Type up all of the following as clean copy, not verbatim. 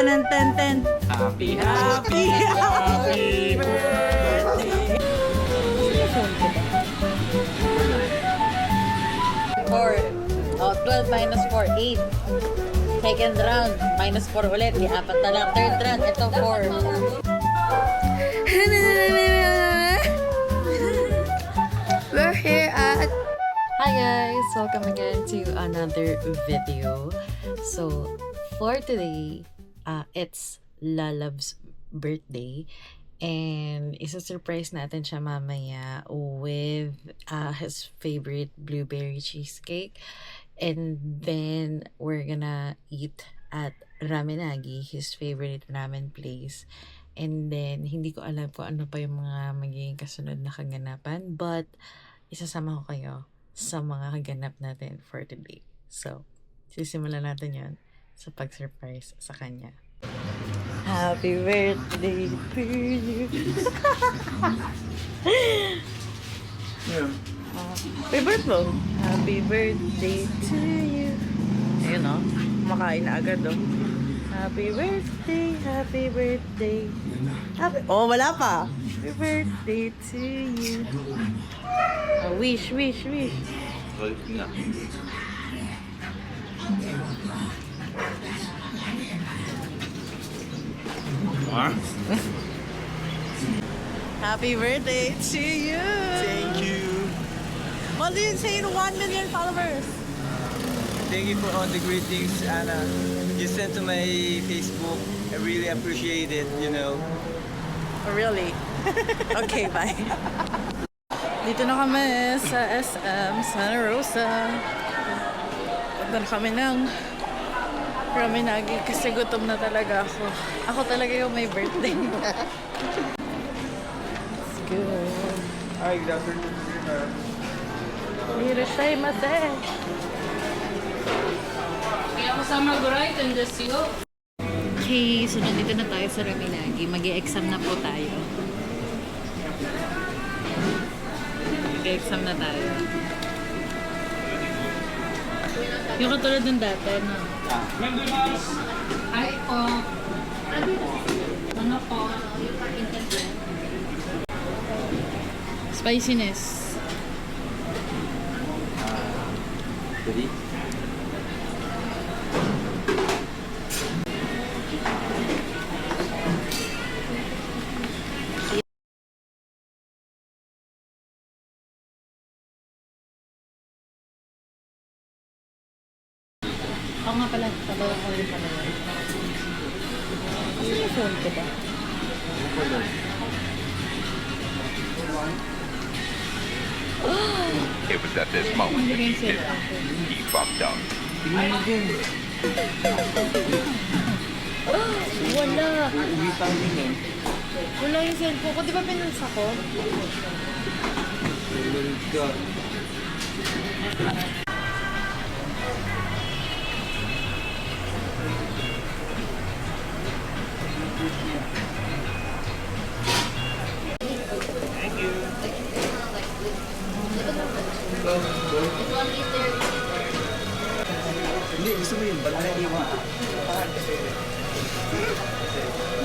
1 and 10, 10. Happy birthday! 4. Oh, 12 minus 4, 8. Second round, minus 4 ulit. Di apat na lang. Third round, ito 4. We're here at... Hi guys! Welcome again to another video. So, for today, it's Lalab's birthday. And isa-surprise natin siya mamaya with his favorite blueberry cheesecake. And then, we're gonna eat at Ramenagi, his favorite ramen place. And then, hindi ko alam kung ano pa yung mga magiging kasunod na kaganapan. But, isasama ko kayo sa mga kaganap natin for today. So, sisimulan natin yon sa pag-surprise sa kanya. Happy birthday to you! Yeah. Favorite mo? Happy birthday to you! Ayun o, kumakain na agad o. Happy birthday, happy birthday. Oh, wala pa. Happy birthday to you. Oh, wish, wish, wish. Balik na. Happy birthday to you. Thank you. What do you say to 1 million followers? Thank you for all the greetings, Anna. You sent to my Facebook. I really appreciate it, you know. Oh, really? Okay, bye. Dito na kami sa SM Santa Rosa. Punta na kami ng Ramenagi kasi gutom na talaga ako. Ako talaga yung may birthday. Let's go. Hi, good afternoon. Irashaimase. Okay, so nandito na tayo sa Ramenagi. Mag-i-exam na po tayo. Mag-i-exam na tayo. Yung katulad ng dati, no? Ay po. Ano po? Spiciness. Ready? Ako nga pala, tabalang ko rin pala yun. Kasi yung phone ko ba? It was at this moment that he knew he fucked up. Wala! Uwi pa rin eh. Wala yung cellphone ko. Di ba pinansa ko? Tulog ka. Hindi, gusto mo yung balay iwan.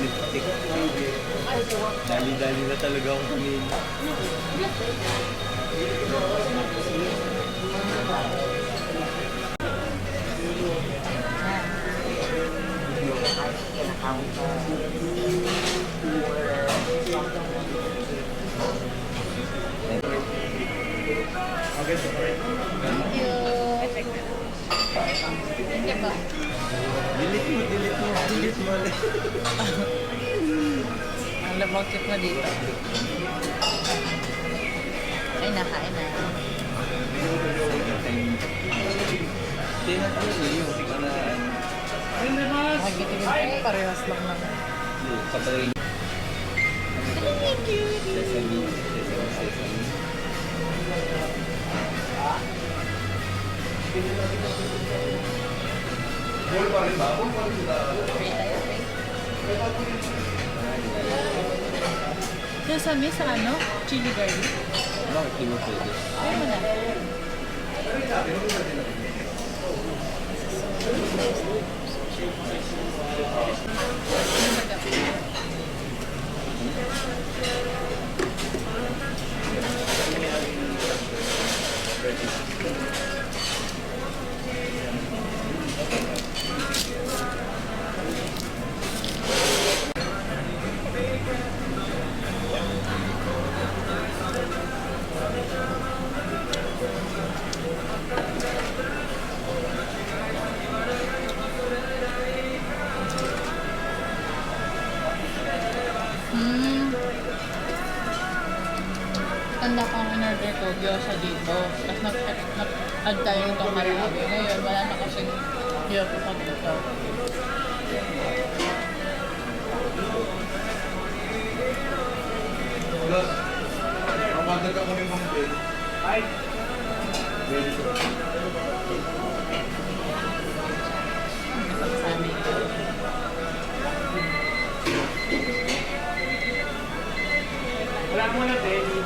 Lipstick. Dali-dali na talaga ako kanina. Delete mo ulit. Ang labang cute mo dito. Ay, nakain na. Tinan ko yung sikanaan. Nagkitigil. Parehas lang naman. Kapalay. Thank you! Sesame. Sesame. Sesame sa ano? Chili garlic? Bakit di mo pwede? Ayaw mo na. Tanda ko ang in-order ko, gyoza dito. Tapos nag-add tayo nitong marami. Ngayon, wala na kasing gyoza pa dito. Mamadal ka kami mga Ben. Ay! Wala mo na, Benny.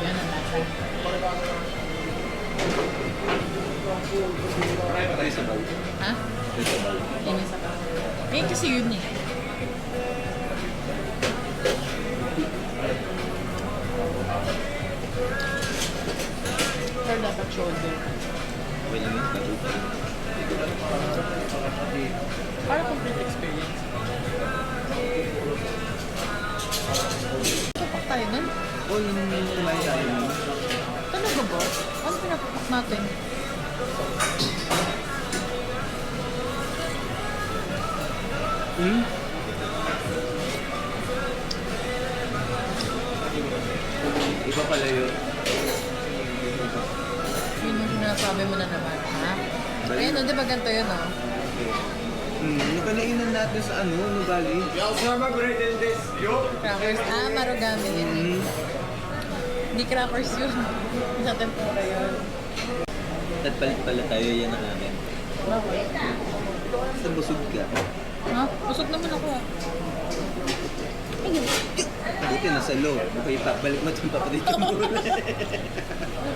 Yan ang nasa. Marami pa tayo sa bag. Ha? Tayo sa bag. Yan yung sa eh, kasi yun eh. Or dapat shoulder. Okay lang yun. Para complete experience. Papak tayo nun? O, yun yung kumain tayo nun. Talaga ba? Ano pinapapak natin? Iba pala yun. Yun yung sinasabi mo na naman, ha? Ayun, di ba ganito yun, oh? Nakalainan natin sa ano, Bali. Crackers. Ah, marugami yun. Hindi crackers yun. Sa tempura yun. At palit pala tayo, yan ang amin. Bakit? Basta busog ka. Ha? Busog naman ako, ah. Buti nasa loob. Okay, balik mo itong papadito mo.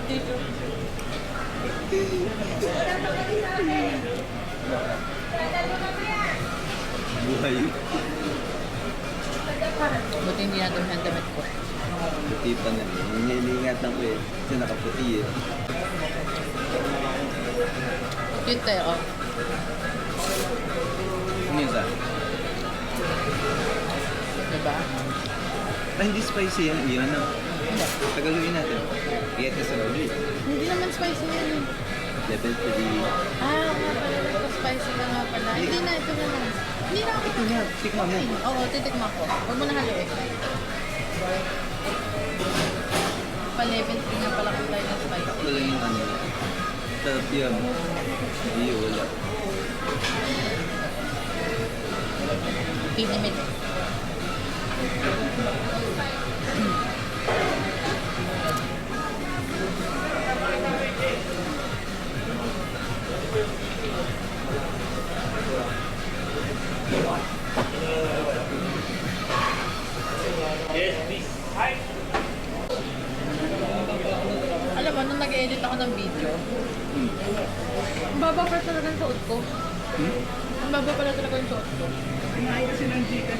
Dito. Buhay yun. Buti hindi natin ang damit ko. Puti pa na. Hiniingatan ko eh. Kasi nakaputi eh. Cute tayo, oh. Minsan. Diba? Hindi spicy yan. Iyan na. Hindi. Tagaluin natin. Iyan ka sa lobby. Hindi naman spicy yan eh. Level 3. Ah, nga pala. Ito spicy na nga pala. Hindi na, ito na lang. Hindi na ako. Ito nga. Tikman mo. Oo, titikman ko. Huwag mo na haluin. Pa-level 3 nga pala kung tayo ng spicy. Wala yung ano. Sarap yan. Hindi, wala. Pinimit. Alam mo, nung nag-edit ako ng video, ang baba pala talaga ng suot ko. Ang baba pala talaga yung suot ko.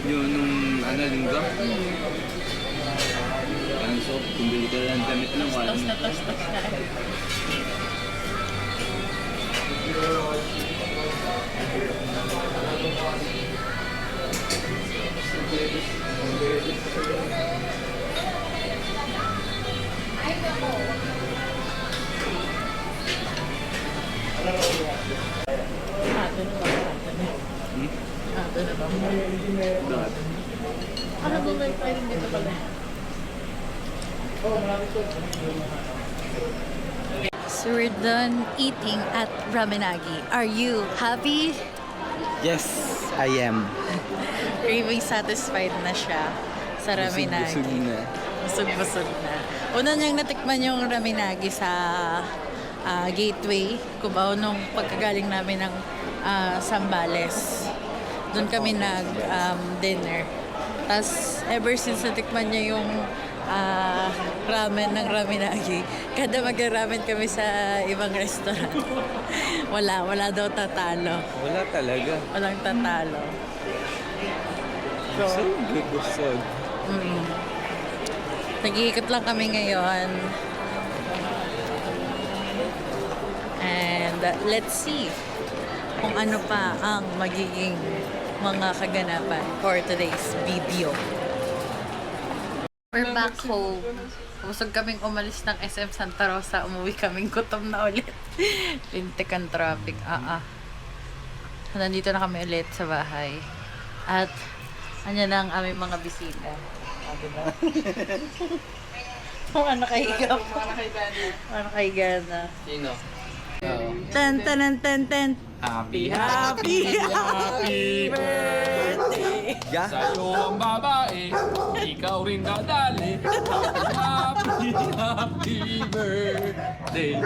Yun, nung ano, linggo. Ang soap, kung bili ka lang damit lang, wala. Tos na tos na. Doon na ba? Bakit? Ano ba may pwedeng dito pala? So we're done eating at Ramenagi. Are you happy? Yes, I am. Craving satisfied na siya sa Ramenagi. Busog na. Busog-busog na. Una niyang natikman yung Ramenagi sa Gateway, Cubao, nung pagkagaling namin ng Zambales. Doon kami nag-dinner. Tapos, ever since natikman niya yung ramen ng Ramenagi, kada mag-ramen kami sa ibang restaurant, wala daw tatalo. Wala talaga. Walang tatalo. So, Busog. nag-iikot lang kami ngayon. And let's see kung ano pa ang magiging mga kaganapan for today's video. We're back home. Busog kaming umalis ng SM Santa Rosa. Umuwi kaming gutom na ulit. Lintik ang traffic. Nandito na kami ulit sa bahay. At andyan na ang aming mga bisita. Diba? Mga nakahiga pa. Mga nakahiga na. Sino? Tan tan tan tan. Happy Happy birthday! Sa'yo ang babae, ikaw rin dadali. Happy birthday.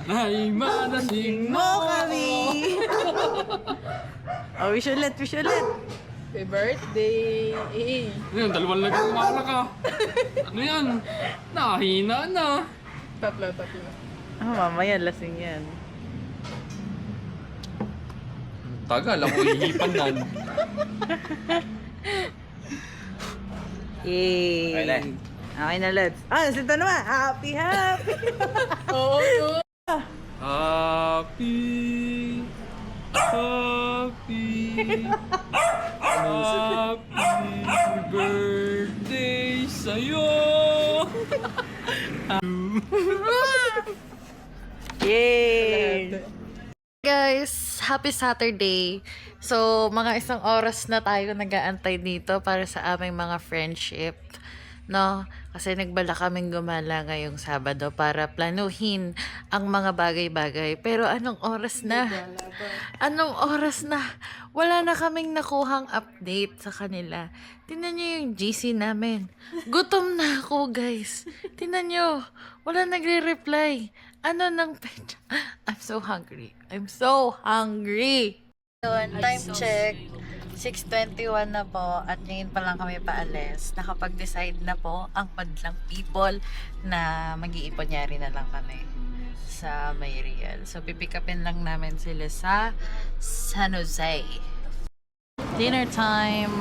Nay manasing Mo kami! Oh, wish ulit, wish ulit. Happy birthday! Ano yan, dalawang lagi kumala ka. Ano yan? Nahina na. Tatlo. Mamaya lasing yan. Tagal, ako hihipan nan. Yay! Okay na. Okay na, let's. Sito naman. Happy. Happy birthday sa'yo. Yay! Guys, happy Saturday. So, mga isang oras na tayo nag-aantay dito para sa aming mga friendship. No? Kasi nagbala kaming gumala ngayong Sabado para planuhin ang mga bagay-bagay. Pero anong oras na? Anong oras na? Wala na kaming nakuhang update sa kanila. Tingnan nyo yung GC namin. Gutom na ako, guys. Tingnan nyo. Wala nagre-reply. Ano nang petsa? I'm so hungry. I'm so hungry. So, time check. 6:21 na po at ngayon pa lang kami paalis. Nakapag-decide na po ang madlang people na mag-iipon na lang kami sa Mayriel. So, pipikapin lang namin sila sa San Jose. Dinner time.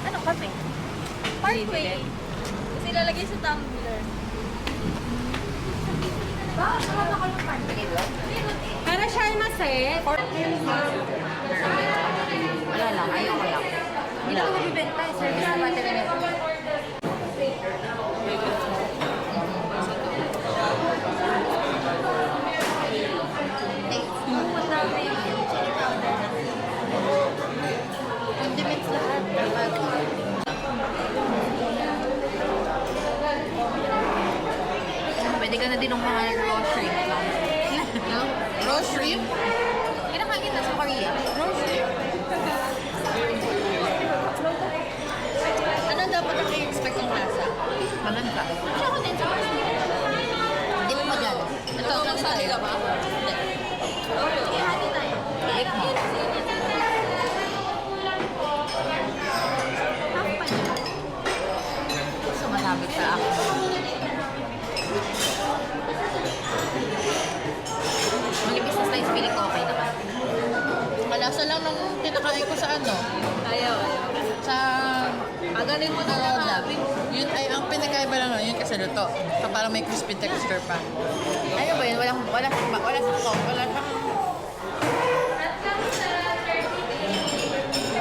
Ano kami? Parkway. Kasi lalagay sa tumbler. Para siya ay maset. Wala lang. Ayoko lang. Hindi na ako magbibenta. Service na battery. Condiments lahat. Pwede ka na din ng mga raw shrimp lang. No? Raw shrimp? Kinakain na sa Korea. Raw shrimp? Ano dapat ang i-expect ng lasa? Malangka. Siya ko din sa Korea. Dip mo dyan. Ito, Sabi ka ba? Ihati tayo. Dip mo. Sumasabit sa ako. Malipis na slice, feeling ko okay naman. Malasa lang nung kinakain ko sa ano? Ayaw. Sa Pagaling mo na Roda. lang. Yun ay ang pinakaiba lang nun, yun kasi luto. So parang may crispy texture pa. Ano ba yun? Wala siyang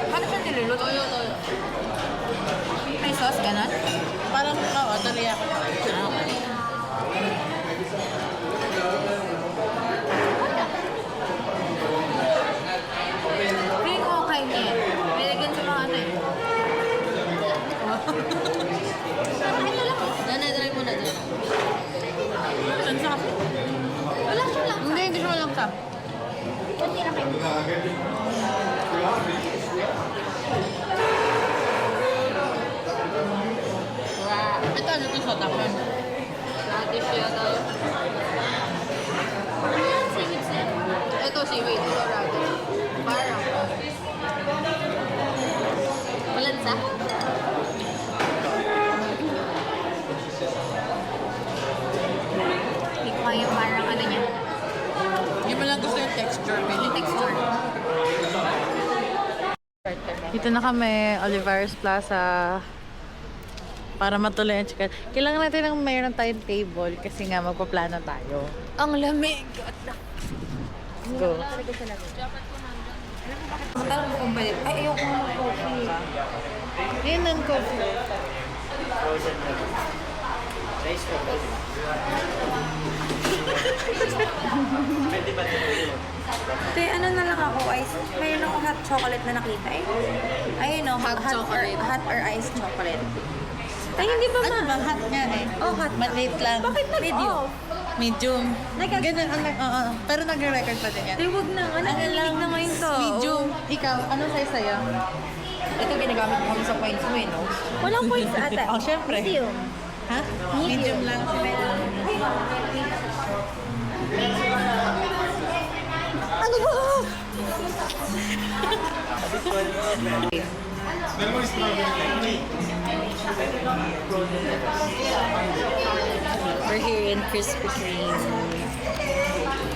Paano siya niluluto? Toyo. May sauce, gano'n? Parang, oo, teriyaki. Okay. Feeling ko okay niya. Nilagyan sa mga ano eh. Kakain na lang. Nanay mo na dyan. Saan sa wala siya lang. Hindi siya malangsa. Kunti na kayo. Ito, ano ito sa takpan? Radish yata. Ano yan? Seaweed set? Ito, seaweed. Ito, radish. Parang. Malansa? Hindi ko kaya parang ano niya. Hindi mo lang gusto yung texture. Yung texture. Dito na kami, Olivares Plaza. Para matuloy ang chicken. Kailangan natin ng mayroon tayong table kasi nga magpaplano tayo. Ang lamig. Let's go. Tanong mo kung pwede. Ay, ayoko nga ng coffee. Yun ang coffee. Te, ano na lang ako, ice. Mayroon ako hot chocolate na nakita eh. Ayun o, hot or iced chocolate. Ay, hindi ba Ano ba? Hot nga eh. Oh, hot. Maliit lang. Bakit nag-off? Medium. Nag- Ganun, oo. Pero nag-record pa din yan. Te, wag na. Ano lang na ngayon to? Medium. Ikaw, ano size sa'yo? Ito ginagamit mo kami sa points mo eh, no? Walang points ata. Oh, syempre. Medium. Ha? Medium lang. Ano ba? We're here in Krispy Kreme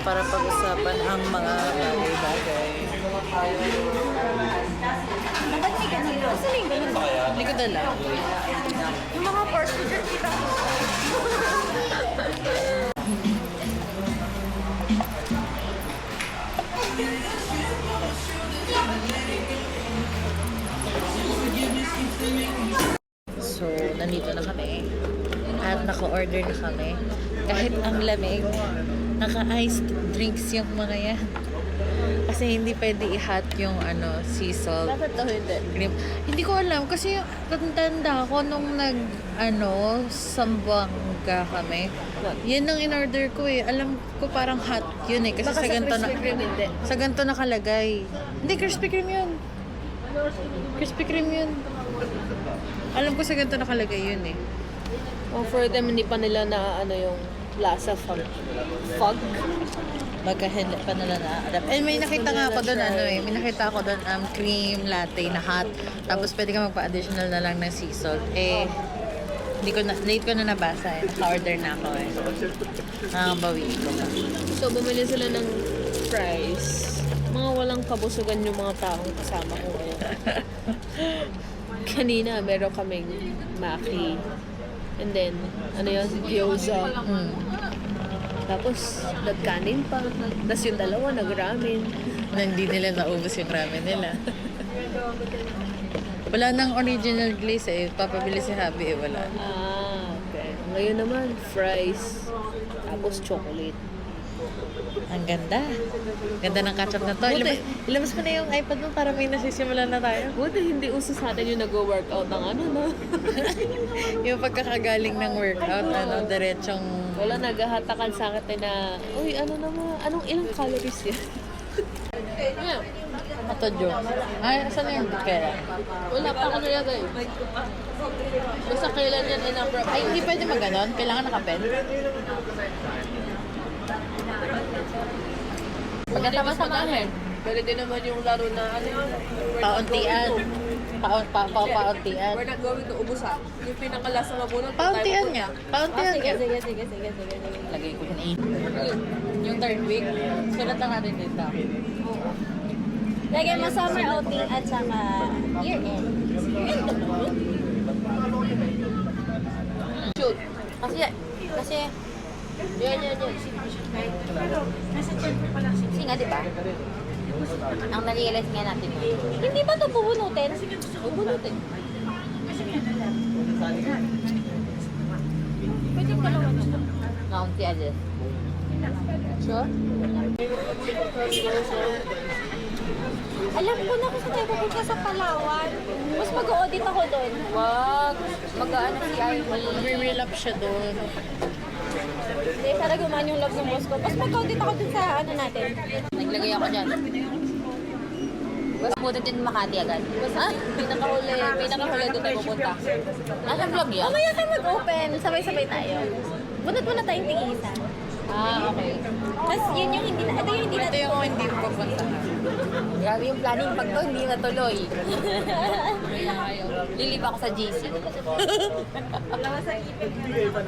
para pag-usapan ang mga bagay-bagay. Ba't may ganun? Saan yung ganun? Hindi ko dala. Yung mga first picture kita ko. So, nandito na kami. At naka-order na kami. Kahit ang lamig, naka-iced drinks yung mga yan. Kasi hindi pwede i-hot yung sea salt. Bakit to hindi? Cream. Hindi ko alam kasi tanda ko nung Sambanga kami. Yun ang in-order ko eh. Alam ko parang hot yun eh. Kasi Baka sa ganito Krispy Kreme hindi. sa ganito nakalagay. Hindi, Krispy Kreme yun. Krispy Kreme yun. Alam ko sa ganito nakalagay yun eh. Oh, for them, hindi pa nila na yung lasa fog. Baga hindi pa nila na-adapt. And may nakita nga ako doon may nakita ako doon cream latte na hot. Tapos pwede ka magpa-additional na lang ng sea salt. Late ko na nabasa eh. Naka-order na ako eh. Nakakabawiin ko pa. So, bumili sila ng fries. Mga walang kabusugan yung mga taong kasama ko ngayon. Kanina, meron kaming maki. And then, gyoza. Tapos, nagkanin pa. Tapos yung dalawa, nag-ramen. Na hindi nila naubos yung ramen nila. Wala nang original glaze eh. Papabili si Habi eh. Wala. Okay. Ngayon naman, fries. Tapos chocolate. Ang ganda. Ganda ng ketchup na to. Ilabas mo na yung iPad mo para may nasisimulan na tayo. Buti hindi uso sa atin yung nag-workout ng no? Yung pagkakagaling ng workout, diretsong... Wala, naghahatakan sa akin na, uy, anong ilang calories yan? Ato, Jo. Ay, saan na yung kaya? Wala pa ako nilagay. Basta kailan yan in-approve. Ay, hindi pwede maganon. Kailangan nakapen. Pagkatama-samahin. Pwede din naman yung laro na Pauntian. Pauntian. we're not going to ubus ha. Yung pinakalasang mabunod. Pauntian nga. Pauntian nga. Sige. Lagay ko yun. Yung third week, sulat lang natin dito. Lagyan mo summer outing at saka year-end. Shoot. Kasi, Yan. kasi nga, di ba? Ang na-realize nga natin yun. Hindi ba ito bubunutin? Bubunutin. Pwede pa naman. Naunti alis. Sure? Alam ko na kung saan tayo pupunta sa Palawan. Mas mag-audit ako doon. Wag. Mag-ano si Ivy. Re-relapse siya doon. Hindi, para gumaan yung love ng boss ko. Mas mag-audit ako dun sa natin. Naglagay ako dyan. Mas buti din Makati agad. Ha? Pinakahuli doon tayo pupunta. Nasa vlog yan? Mamaya ka mag-open. Sabay-sabay tayo. Bunot mo na tayong tig-isa. Okay. Tapos yun yung hindi na, ito yung hindi Ito natin yung hindi ko papunta. Grabe yung planning pag to, hindi natuloy. Lilib ako sa GC.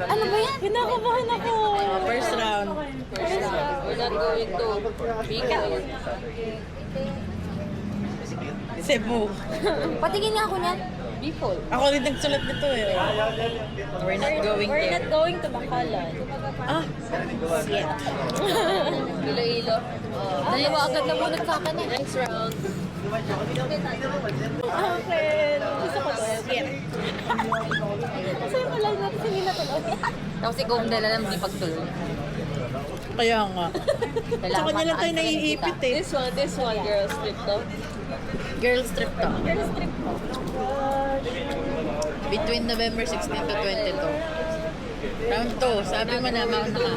Ano ba yan? Kinakabahan ako. First round. We're not going to Bicol. Cebu. Patingin nga ako niyan. Bicol. Ako rin nagsulat nito eh. We're not going We're there. not going to Bacolod. Ah, Iloilo. Dalawa agad na bunot sa akin eh. Next round. Okay. Gusto ko to. Yeah. Kasi wala natin hindi na tuloy. Tapos ikaw ang dala ng di pagtuloy. kaya nga. Kailangan Sa kanya lang tayo mataan ka naiipit eh. This one, girls, trip to. Girls trip to. Girls trip ko. Between November 16 to 22. Round 2. Sabi mo na, mauna ka.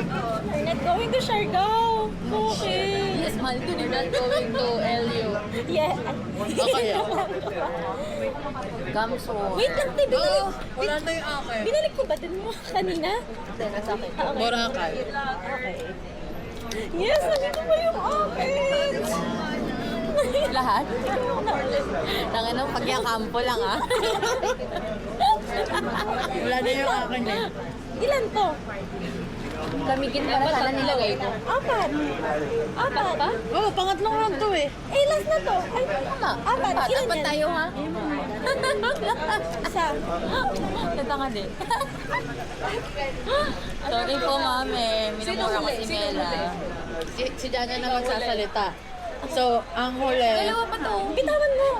We're not going to Siargao. Okay. Yes, mahal dun. You're not going to LU. Yeah. Okay. Gamso. Wait lang, te. Binalik. Wala na yung akin. Binalik ko ba din mo kanina? Sa akin. Boracay. Okay. Yes, nandito ba yung akin? Lahat? Tangan pagyakampo lang ah. Wala na yung akin eh. Ilan to? Kamigin para sana nilagay ko. Apat. Apat ba? Oh, pangatlong round to eh. Eh, last na to. Ay, tama. Apat. Ilan Dapat yan? tayo ha? Isa. Tatanga din. Sorry po mami. Minumura ko si Mela. Si Jana na magsasalita. So, ang huli. Dalawa pa to. Bitawan mo.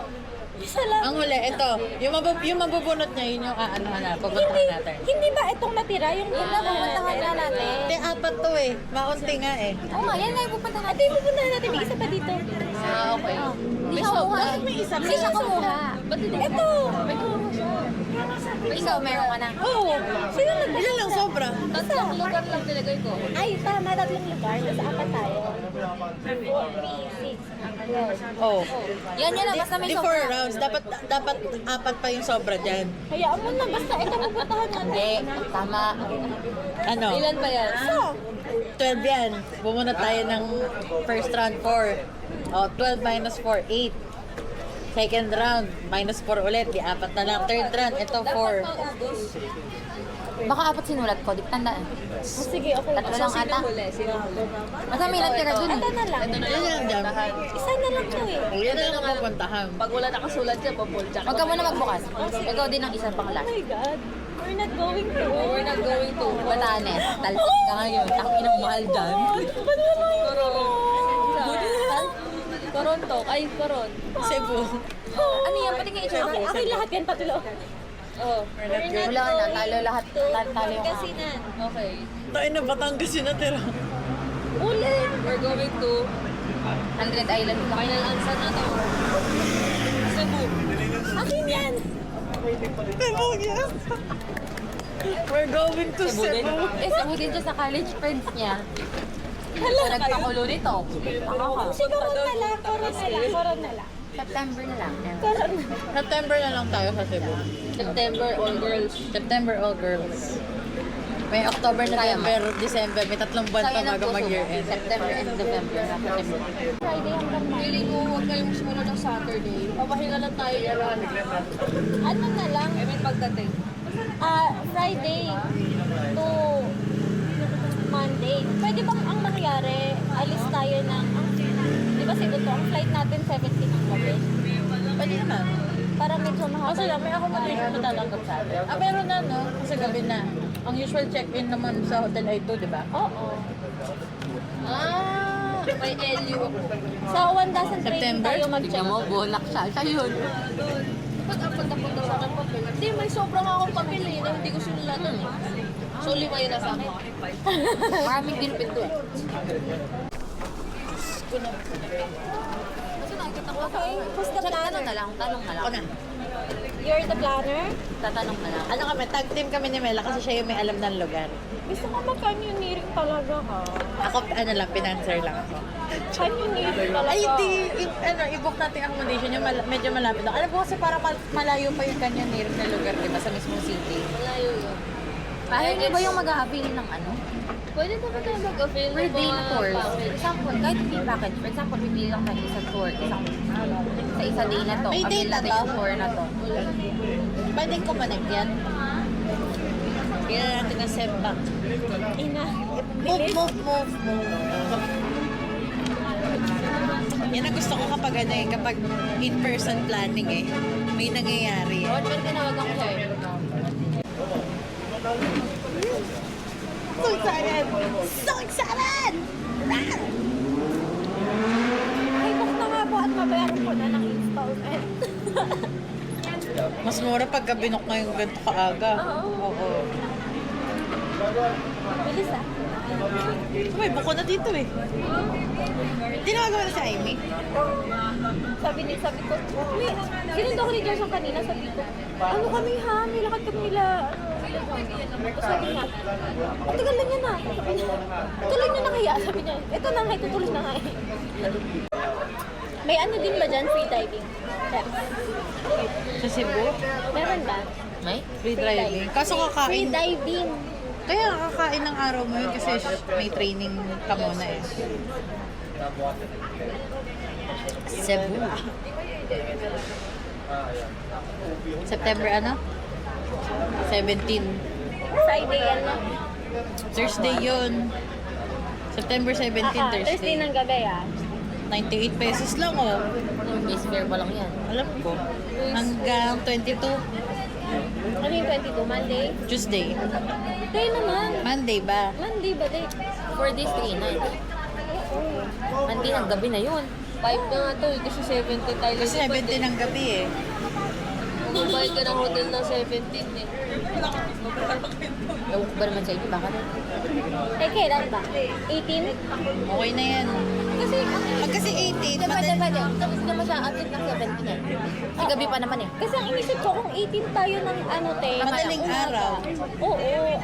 Isa lang. Ang huli, ito. Yung mabubunot niya, yun yung aanuhan na. Pupuntahan natin. Hindi ba itong natira yung pupuntahan na natin? Hindi, apat to eh. Maunti nga eh. Oo nga, yan na yung pupunta natin. Ate, pupuntahan natin. May isa pa dito. Ah, okay. Hindi siya kumuha. May isa pa. Hindi siya kumuha. Ba't hindi? Ito. Ikaw, meron ka na. Oo. Sino nagdala? Ilan lang sobra? Tatlong lugar lang nilagay ko. Ay, tama. Tatlong lugar. Nasa apat tayo. 4, 3, 6. Oh. Yan na, basta may Di 4 sobra. rounds. Dapat apat pa yung sobra dyan. Hayaan mo na. Basta ito pupuntahan natin. Hindi, tama. Ano? Ilan pa yan? Isa. 12 yan. Bumunot tayo ng first round 4. Oh, 12 minus 4, 8. Second round, minus 4 ulit. Di apat na lang. Third round, ito 4. Baka apat sinulat ko, di ko tandaan. Sige, okay. Tatlo lang ata. Sino huli? Basta may natira dun eh. Ito na lang. Yan yan dyan. Isa na lang to eh. Oh, yan na lang pupuntahan. Pag wala nakasulat dyan, papulcha ka. Huwag ka muna magbukas. Ikaw din ang isang pang Oh last. my God. We're not going to. We're not going to. Batanes, talsik ka ngayon. Takin ang mahal dyan. Ba't wala yung Toronto. Ay, Coron. Cebu. Ano yan? Pati nga itsura. Akin lahat yan, pati loob. Oh. Wala na, talo lahat. Talo yung Kasinan. Okay. Tayo na Batangas yun natira. Ulit. We're going to 100 Island. final answer na to. Cebu. Akin yan. We're going to Cebu din. Cebu. Cebu din siya sa college friends niya. So, nagpakulo nito. Siguro na lang. Koron na lang. September na lang. September na lang tayo sa Cebu. September, all girls. September all girls. May October, November, December. May 3 buwan pa bago mag-year-end. September and November. Nasa Cebu. Friday hanggang Monday. Feeling ko huwag kayong simula ng Saturday. Papahinga lang tayo yan. Ano na lang? I mean, pagdating. Friday to Monday. Pwede bang ang mangyari, alis tayo ng, di ba siguro to, ang flight natin 17 ang gabi. Pwede naman. Para medyo mahaba. Kasi lang, may accommodation na tatanggap sa atin. Ah, meron na, no? Kasi gabi na. Ang usual check-in naman sa hotel ay 2, di ba? Oo. Ah, may LU ako. Sa 1,000 training September? tayo Tignan mag-check. mo, bulak siya. Siya yun. Ba't ang punta-punta sa akin papel? Hindi, may sobrang akong papel eh, na hindi ko sinulatan eh. So, 5 yun na sa akin. Maraming ginpit to eh. Okay, who's the Tanong planner? na lang, tanong na lang. Ako na. You're the planner? Tatanong na lang. Ano kami, tag team kami ni Mela kasi siya yung may alam ng lugar. Gusto ko mag-canyoneering talaga ha. Ako, ano lang, pinanser lang ako. Canyoneering talaga. Ay, hindi. I-book natin yung accommodation yung medyo malapit lang. Alam mo kasi para malayo pa yung canyoneering na lugar, di ba, sa mismong city. Malayo yun. Ayaw niyo ba yung mag-a-avail ng ano? Pwede naman tayo mag-avail Per ng day na mga tours. For package. example, kahit hindi package. For example, pipili lang tayo isang tour. Sa isa day na to. May Avail date na natin to? yung tour na to. Pwedeng connect yan. Kailan natin na sempa. Ina. Move. Yan ang gusto ko kapag ano eh, kapag in-person planning eh. May nangyayari eh. Ba't tinawagan ko sa'yo? So excited! So excited! Ay, book na nga po at mabayaran po na ng installment. Mas mura pagka binok na yung ganito kaaga. Oo. Bilis ah. May buko na dito eh. Tinawagawa na si Amy. Sabi ko, may, sinundo ko ni Gerson kanina, sabi ko, ano kami ha? May lakad kami nila, Tapos sabi niya, ang tagal na niya na. Sabi niya, tuloy niya na kaya. Sabi niya, ito na nga, tutuloy na nga eh. May ano din ba dyan, free diving? Sa Cebu? Meron ba? May? Free driving. Kaso Free kakain. diving. Kaya kakain ng araw mo yun kasi may training ka muna eh. Cebu. September ano? 17. Friday yan na. Thursday yun. September 17, Thursday Thursday. ng gabi ah. 98 pesos lang oh. Base fare pa lang yan. Alam ko. Hanggang 22, Ano yung 22? Monday? Tuesday. Day naman. Monday ba? Monday ba day? 4 days, 3 nights. Hindi, ang gabi na yun. 5 na nga to, kasi 70 tayo. Kasi 17 ng gabi eh. Magbayad ka ng hotel ng 17 eh. Ewan ko ba naman sa inyo, baka rin. Eh, kailan ba? 18? Okay na yan. Kasi, Pag kasi 18, Pwede. Tapos naman siya, absent ng 17 eh. Kasi gabi pa naman eh. kasi ang inisip ko kung 18 tayo ng ano te. Madaling umaga. araw. Oo.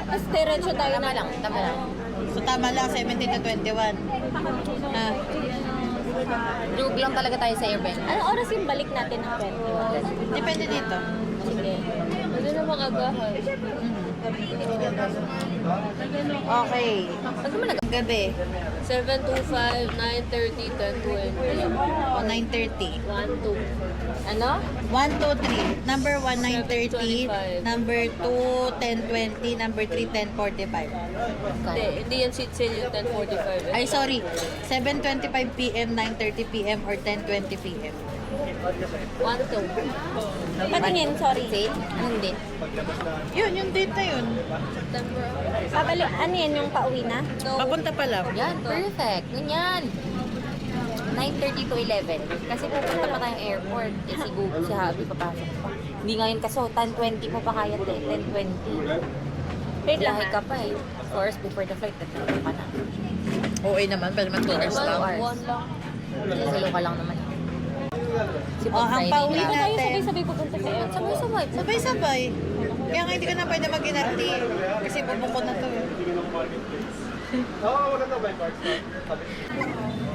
Tapos diretso tayo Tama lang, tama lang. So tama lang, 17 to 21. Ah, Drug lang talaga tayo sa airbag. Anong oras yung balik natin ng 21? depende dito. Sige. Pwede na mag-agahan. Okay. Pag naman Gabi. 7 to 5, 9:30, 10 to 11. O 9:30. 1 to. Ano? 1, 2, 3. Number 1, 9:30. 7:25. Number 2, 10:20. Number 3, 10:45. Hindi yan seat sale yung 10:45. Ay, sorry. 7:25 p.m., 9:30 p.m. or 10:20 p.m. 1 to. Patingin, sorry. Sale? Anong date? Yun, yung date na yun. September. Babalik, ano yan yung pauwi na? Papunta pa lang. Yan, perfect. Ganyan. 9:30 to 11. Kasi pupunta pa tayong airport. Eh, si Habi papasok pa. Hindi ngayon kasi, 10:20 mo pa kaya, 10:20. Wait lang Biyahe ka pa eh. 2 hours before the flight, nagtulog ka na. Okay naman, pero naman 2 hours lang. 2 hours. Sa local lang naman. Si Oh, ang pauwi Dito tayo natin. sabay-sabay pupunta sa airport. Sabay-sabay. Sabay-sabay. Kaya nga hindi ka na pwede mag-inarti. Kasi bubuko na to eh.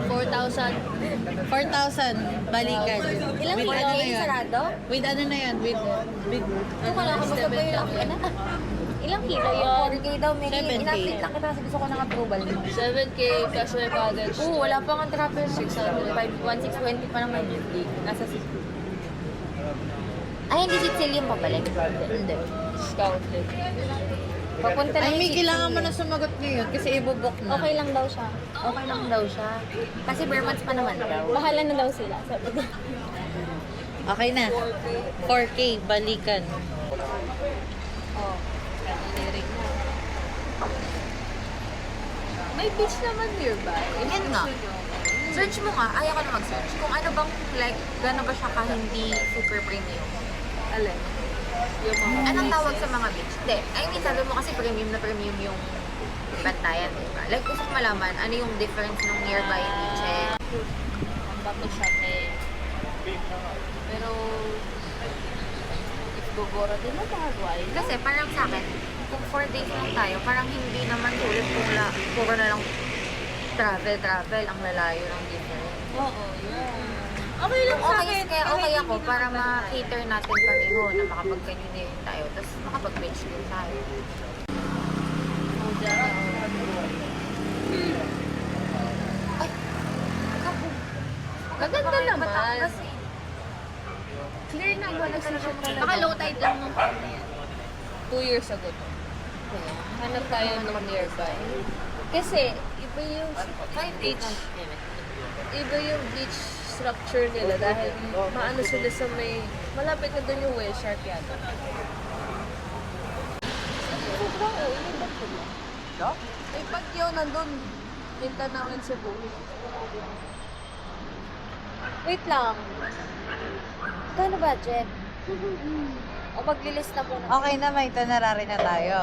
4,000. 4,000 balikan. Ilang With kilo ano na yung yun? sarado? With ano na yan? With Ito wala ka magkabay lang. Ilang kilo yun? 4K daw, may 7K. in-update lang kita kasi gusto ko ng approval. 7K plus may package. Oo, wala pa nga travel. 620 pa naman yun. Nasa 6. Ay, hindi si Celine pabalik. Hindi. Discount din. Papunta na Ay, yung may si kailangan mo Celine. na sumagot ngayon kasi ibubok na. Okay lang daw siya. Okay lang daw siya. Kasi bare months pa naman daw. Bahala na daw sila. Sabi ko. Okay na. 4K, balikan. May beach naman nearby. Yan nga. Search mo nga. Ayaw ko na mag-search. Kung ano bang, like, gano'n ba siya ka hindi super premium. Alin? Yung mga Anong tawag sa mga beach? Hindi. I mean, sabi mo kasi premium na premium yung bantayan, diba? Like, gusto ko malaman, ano yung difference ng nearby beaches? ang bato siya eh. Pero, if gogora din na Paraguay. Kasi parang sa akin, kung 4 days lang tayo, parang hindi naman sulit kung puro na lang travel, ang lalayo ng difference. Oo, yeah. Okay lang sa Okay, akin. kaya okay ako para ma-cater natin pareho na makapag-canyon tayo, tapos makapag-beach din tayo. Oh, dyan. Ay! Kapo! Maganda naman. Batangas eh. Clear naman kasi siya talaga. Baka low tide lang nung time na yan. 2 years ago to. Hanap tayo ng nearby. Kasi, iba yung beach. Iba yung beach structure nila dahil maano sila sa may malapit na doon yung whale shark yata. Sobrang uwi ba sila? bagyo? May bagyo nandun. Mindanao and Cebu. Wait lang. Kano budget? O maglilis na muna. Okay na, may itinerary na tayo.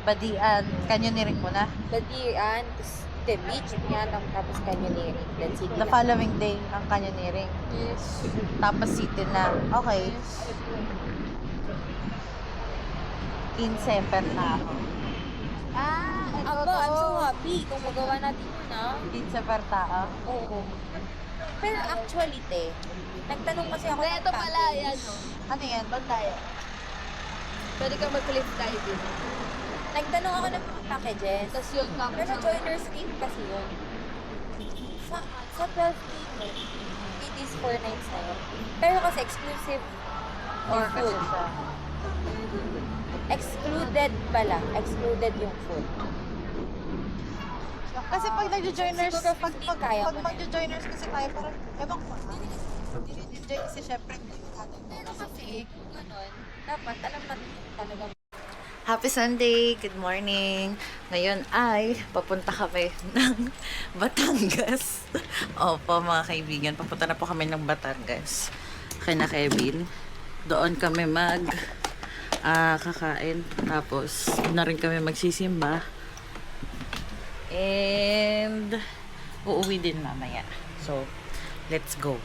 Badian, canyoneering muna. Badian, tapos the beach yan, tapos canyoneering. Then city The na. following day, ang canyoneering. Yes. Tapos city na. Okay. 15 per tao. Ako, I'm so happy kung magawa natin yun, 15 per tao. Oo. Pero actually, te, nagtanong kasi ako Ito pala, yan, no? Ano yan? Doon tayo. Pwede ka mag-cliff diving. Nagtanong ako ng mga packages. Tapos yun, Pero joiner's fee kasi yun. Sa 12K, it is 4 nights na yun. Pero kasi exclusive Or kasi food. siya. Excluded pala. Excluded yung food. Kasi pag nagjo-joiners, Siguro pag 15 kaya pag ko na. magjo-joiners kasi tayo, parang, ewan ko, enjoy kasi syempre. Pero kasi, kung ganun, dapat alam natin yung talaga. Happy Sunday! Good morning! Ngayon ay papunta kami ng Batangas. Opo mga kaibigan, papunta na po kami ng Batangas. Kaya na Kevin. Doon kami kakain. Tapos na rin kami magsisimba. And uuwi din mamaya. So, let's go.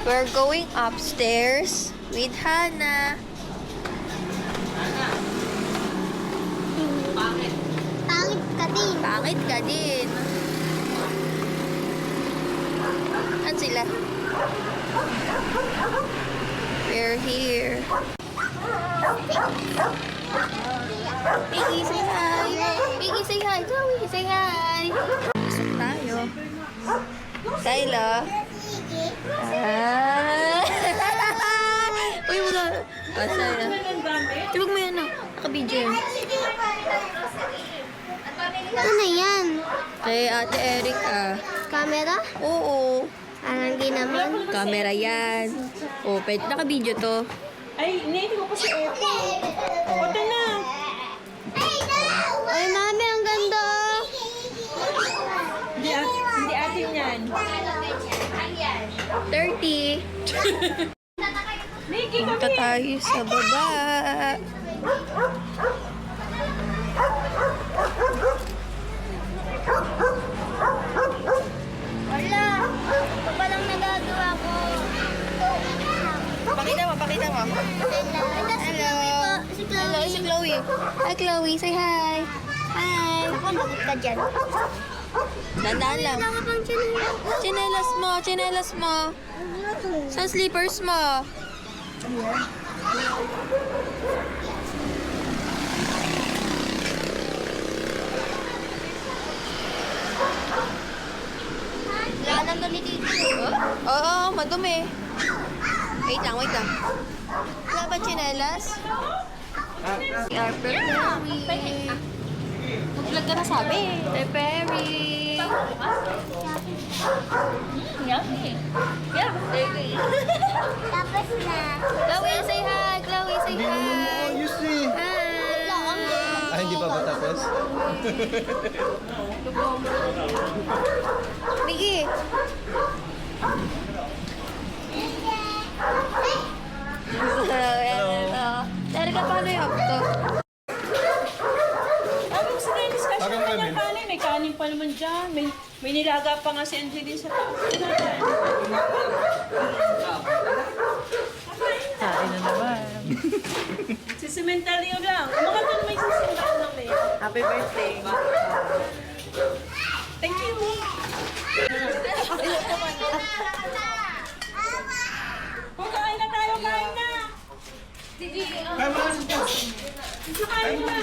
We're going upstairs with Hannah. Pangit ka din. Saan sila? We're here. Piggy, say hi. Piggy, say hi. Chloe, say hi. Pasok tayo. Kyla. Uy, wala. Asaya. Tibag mo yan, naka-video yan. Ano yan? Kay Ate Erica. Camera? Oo. Parang di naman. Camera yan. O, pwede naka-video to. Ay, mami, ang ganda. Hindi atin yan. 30. Punta tayo sa baba. Wala. Ito pa lang nagagawa ko. Pakita mo. Hello. Si Hello, Chloe. si Chloe. Hi, Chloe. Say hi. Hi. Ako, bakit ka dyan? Dandaan lang. Wala ka pang chinelas. Chinelas mo. Saan slippers mo? Wala nang ganito. Oo, madumi. Wait lang. Wala ba chinelas? We are preparing. Mag-vlog ka na sabi. Preparing. Yummy. Yeah. Tapos na. Chloe, say hi. Chloe, say hi. Ayos eh. Hi. Hindi pa ba tapos? Miggy. Hello. Dari ka paano yung to? Parang kami. May kanin pa naman dyan. May nilaga pa nga si Angeline sa taas. Kain na naman. Si Cementerio lang. Mga doon may sisimba lang eh. Happy birthday. Thank you. Oh, kain na tayo, kain na. Kain na.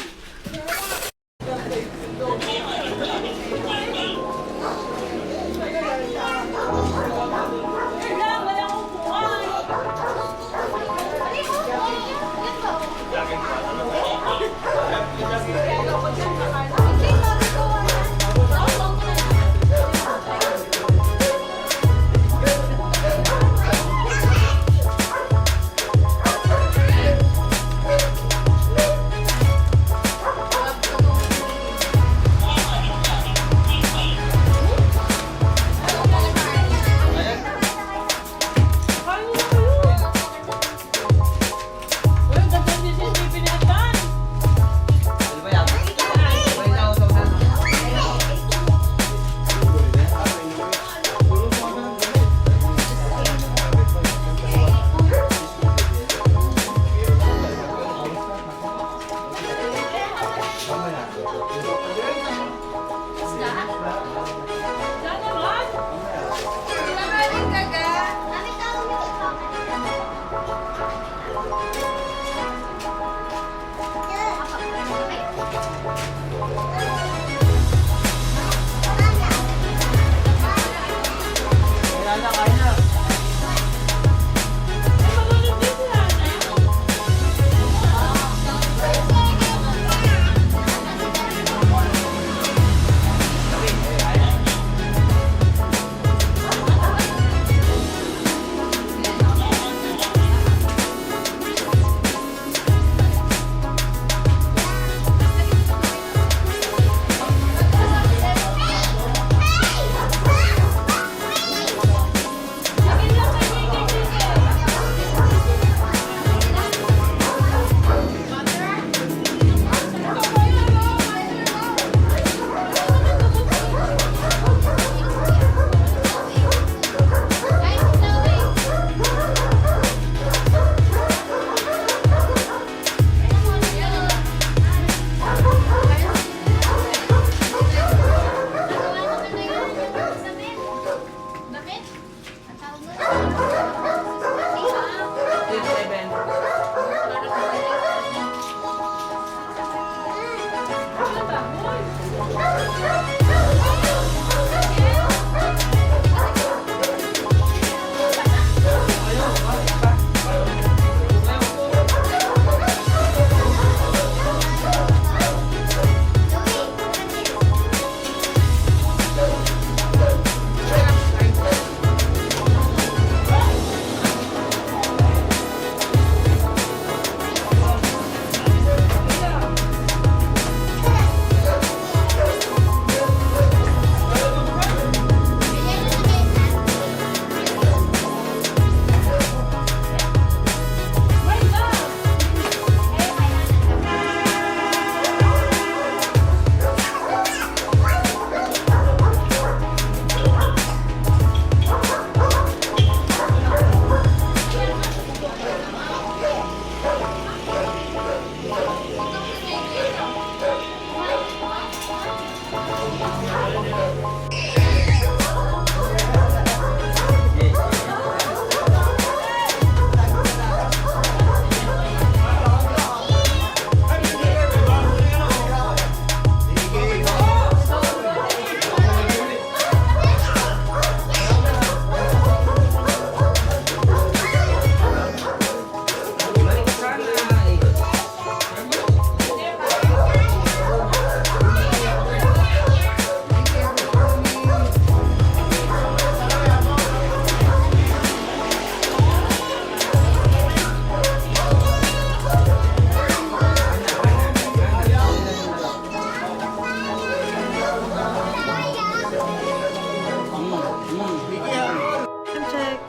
Wala akong buwan.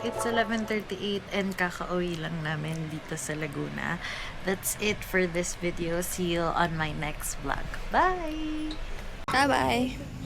it's 11:38 and kakauwi lang namin dito sa Laguna. That's it for this video. See you on my next vlog. Bye! Bye-bye!